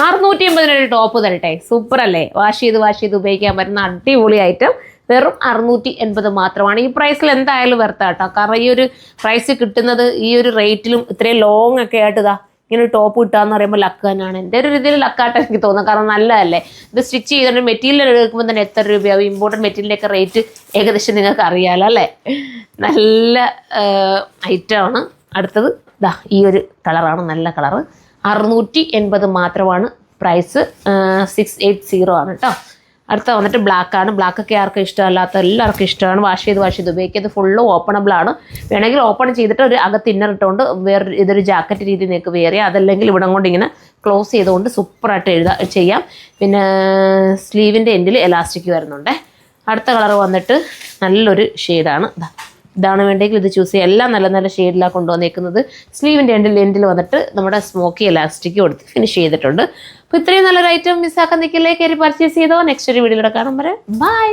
650 top തരട്ടെ. Super അല്ലേ? Wash ചെയ്ത് ഉപയോഗിക്കാൻ പറ്റുന്ന അടിപൊളി ഐറ്റം. വെറും 680 മാത്രമാണ്. ഈ പ്രൈസിൽ എന്തായാലും വെർത്താട്ടോ. കാരണം ഈ ഒരു പ്രൈസ് കിട്ടുന്നത് ഈ ഒരു റേറ്റിലും ഇത്രയും ലോങ് ഒക്കെ ആയിട്ട് ഇതാ ഇങ്ങനെ ടോപ്പ് കിട്ടാന്ന് പറയുമ്പോൾ ലക്ക് തന്നെയാണ്. എൻ്റെ ഒരു രീതിയിൽ ലക്കായിട്ട് എനിക്ക് തോന്നുന്നത്. കാരണം നല്ലതല്ലേ? ഇത് സ്റ്റിച്ച് ചെയ്തിട്ട് മെറ്റീരിയൽ എടുക്കുമ്പോൾ തന്നെ എത്ര രൂപയാവും? ഇമ്പോർട്ടൻറ്റ് മെറ്റീരിയലിൻ്റെയൊക്കെ റേറ്റ് ഏകദേശം നിങ്ങൾക്ക് അറിയാമല്ലോ അല്ലേ? നല്ല ഐറ്റമാണ്. അടുത്തത് ഇതാ ഈ ഒരു കളറാണ്, നല്ല കളറ്. 680 മാത്രമാണ് പ്രൈസ്. 680 ആണ് കേട്ടോ. അടുത്ത വന്നിട്ട് ബ്ലാക്കാണ്. ബ്ലാക്കൊക്കെ ആർക്കും ഇഷ്ടമല്ലാത്ത എല്ലാവർക്കും ഇഷ്ടമാണ്. വാഷ് ചെയ്ത് ഉപയോഗിക്കുന്നത്. ഫുള്ള് ഓപ്പണബിൾ ആണ്. വേണമെങ്കിൽ ഓപ്പൺ ചെയ്തിട്ട് ഒരു അകത്ത് ഇന്നർ ഇട്ടുകൊണ്ട് ഇതൊരു ജാക്കറ്റ് രീതി നിങ്ങൾക്ക് വേറെ, അതല്ലെങ്കിൽ ഇവിടെ കൊണ്ട് ഇങ്ങനെ ക്ലോസ് ചെയ്തുകൊണ്ട് സൂപ്പറായിട്ട് ചെയ്യാം. പിന്നെ സ്ലീവിൻ്റെ എൻഡിൽ എലാസ്റ്റിക് വരുന്നുണ്ട്. അടുത്ത കളർ വന്നിട്ട് നല്ലൊരു ഷെയ്ഡാണ്. ഇതാണ് വേണ്ടെങ്കിൽ ഇത് ചൂസ് ചെയ്യാം. എല്ലാം നല്ല നല്ല ഷെയ്ഡിലാണ് കൊണ്ടുവന്നേക്കുന്നത്. സ്ലീവിൻ്റെ എൻഡിൽ വന്നിട്ട് നമ്മുടെ സ്മോക്കി എലാസ്റ്റിക് കൊടുത്ത് ഫിനിഷ് ചെയ്തിട്ടുണ്ട്. അപ്പോൾ ഇത്രയും നല്ലൊരു ഐറ്റം മിസ്സാക്കാൻ നിൽക്കില്ലേ? കയറി പർച്ചേസ് ചെയ്തോ. നെക്സ്റ്റ് ഒരു വീഡിയോയിലൂടെ കാണാൻ വരെ ബൈ.